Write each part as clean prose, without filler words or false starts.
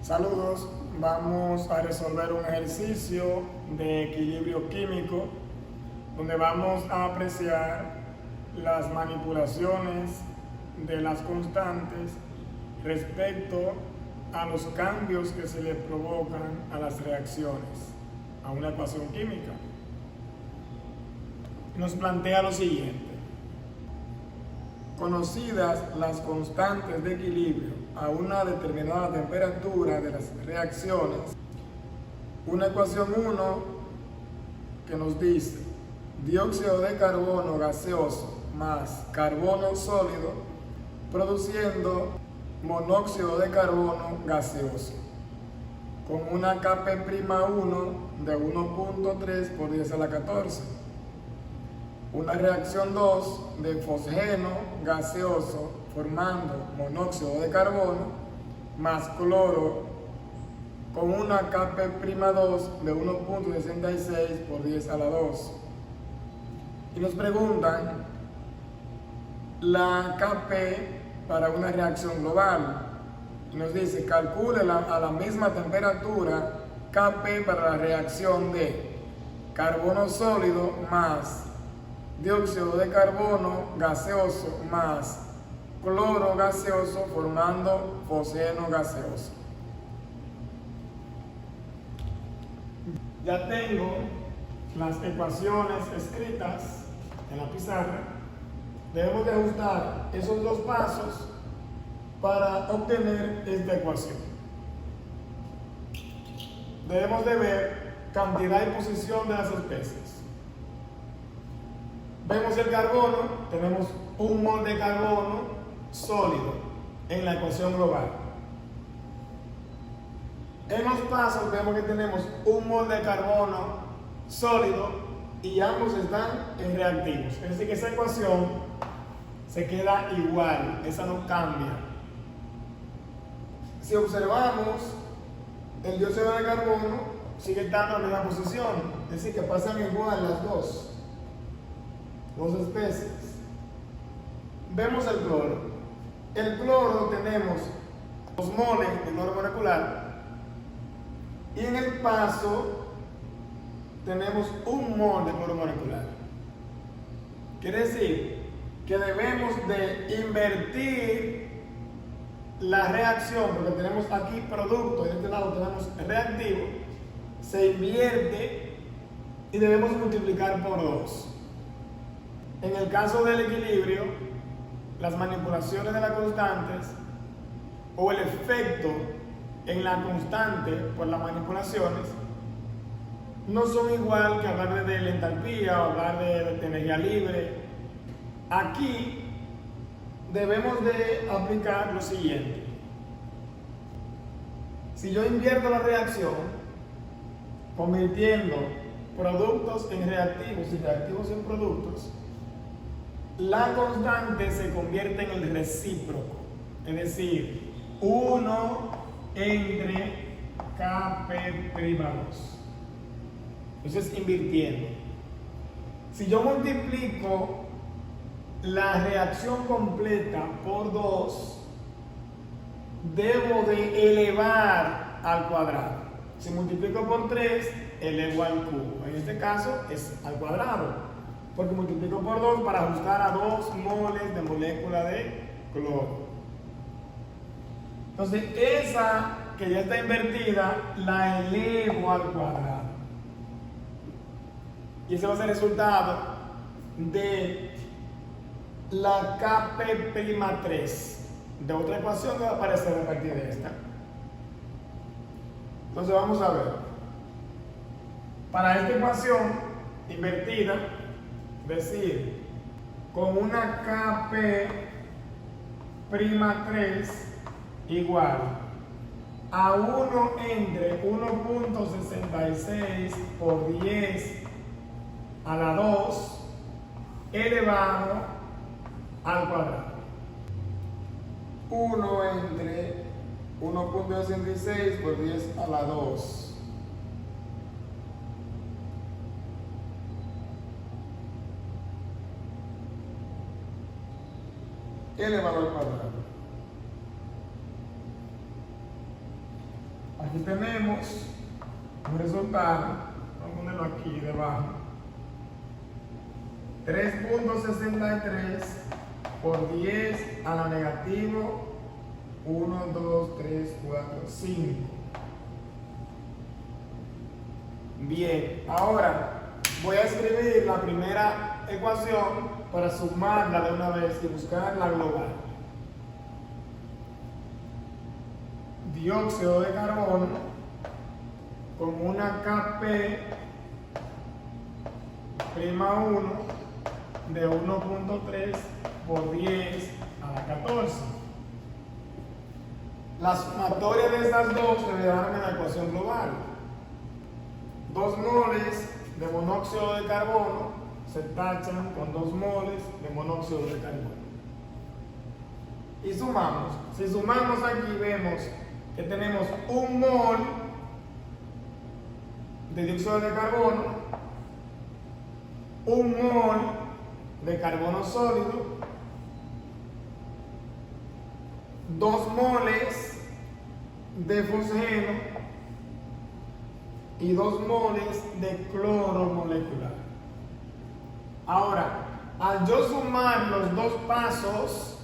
Saludos, vamos a resolver un ejercicio de equilibrio químico donde vamos a apreciar las manipulaciones de las constantes respecto a los cambios que se le provocan a las reacciones, a una ecuación química. Nos plantea lo siguiente: conocidas las constantes de equilibrio a una determinada temperatura de las reacciones, una ecuación 1 que nos dice dióxido de carbono gaseoso más carbono sólido produciendo monóxido de carbono gaseoso con una Kp'1 de 1.3 por 10 a la 14. Una reacción 2 de fosgeno gaseoso formando monóxido de carbono más cloro con una Kp'2 de 1.66 por 10 a la 2. Y nos preguntan la Kp para una reacción global. Y nos dice calcule a la misma temperatura Kp para la reacción de carbono sólido más dióxido de carbono gaseoso más cloro gaseoso formando fosgeno gaseoso. Ya tengo las ecuaciones escritas en la pizarra. Debemos de ajustar esos dos pasos para obtener esta ecuación. Debemos de ver cantidad y posición de las especies. Vemos el carbono, tenemos un mol de carbono sólido en la ecuación global. En los pasos vemos que tenemos un mol de carbono sólido y ambos están en reactivos. Es decir, que esa ecuación se queda igual, esa no cambia. Si observamos, el dióxido de carbono sigue estando en la misma posición, es decir, que pasan igual las dos especies. Vemos el cloro. El cloro tenemos 2 moles de cloro molecular y en el paso tenemos 1 mol de cloro molecular. Quiere decir que debemos de invertir la reacción, porque tenemos aquí producto y de este lado tenemos reactivo, se invierte y debemos multiplicar por 2. En el caso del equilibrio, las manipulaciones de las constantes o el efecto en la constante por las manipulaciones no son igual que hablar de la entalpía o hablar de energía libre. Aquí debemos de aplicar lo siguiente: si yo invierto la reacción convirtiendo productos en reactivos y reactivos en productos, la constante se convierte en el recíproco, es decir, 1 entre Kp'2. Entonces, invirtiendo. Si yo multiplico la reacción completa por 2, debo de elevar al cuadrado. Si multiplico por 3, elevo al cubo. En este caso es al cuadrado, porque multiplico por 2 para ajustar a 2 moles de molécula de cloro. Entonces, esa que ya está invertida, la elevo al cuadrado. Y ese va a ser el resultado de la Kp'3 de otra ecuación que va a aparecer a partir de esta. Entonces, vamos a ver. Para esta ecuación invertida, es decir, con una Kp'3 igual a 1 entre 1.66 por 10 a la 2 elevado al cuadrado. 1 entre 1.66 por 10 a la 2 elevado al cuadrado. Aquí tenemos un resultado, vamos a ponerlo aquí debajo. 3.63 por 10 a la negativo 1, 2, 3, 4, 5. Bien, ahora voy a escribir la primera ecuación para sumarla de una vez y buscar la global. Dióxido de carbono con una Kp prima 1 de 1.3 por 10 a la 14. La sumatoria de estas dos debe darme la ecuación global. 2 moles de monóxido de carbono se tachan con 2 moles de monóxido de carbono. Y sumamos. Si sumamos aquí vemos que tenemos 1 mol de dióxido de carbono, 1 mol de carbono sólido, 2 moles de fosgeno y 2 moles de cloro molecular. Ahora, al yo sumar los dos pasos,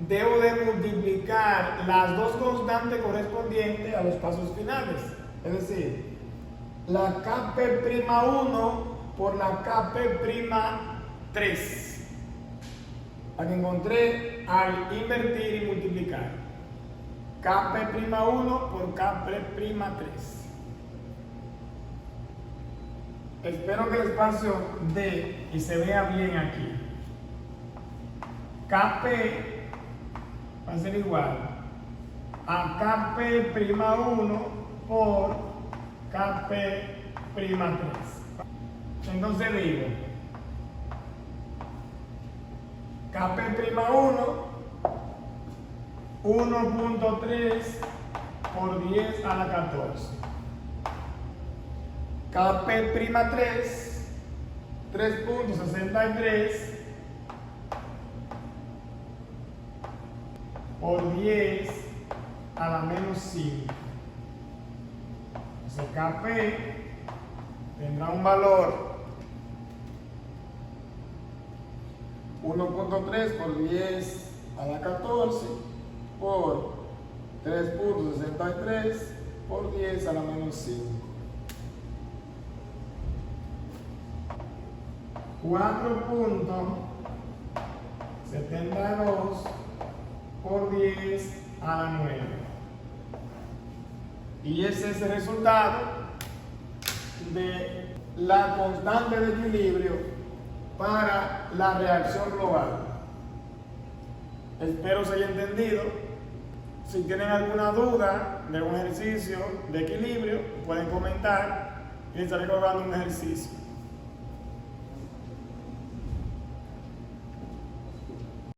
debo de multiplicar las dos constantes correspondientes a los pasos finales. Es decir, la Kp'1 por la Kp'3. La que encontré al invertir y multiplicar. Kp'1 por Kp'3. Espero que el espacio dé y se vea bien aquí. Kp va a ser igual a Kp'1 por Kp'3. Entonces digo, Kp'1 1.3 por 10 a la 14. Kp'3 3.63 por 10 a la menos 5. Entonces Kp tendrá un valor 1.3 por 10 a la 14 por 3.63 por 10 a la menos 5. 4.72 por 10 a la 9. Y ese es el resultado de la constante de equilibrio para la reacción global. Espero se haya entendido. Si tienen alguna duda de un ejercicio de equilibrio, pueden comentar y estaré cobrando un ejercicio.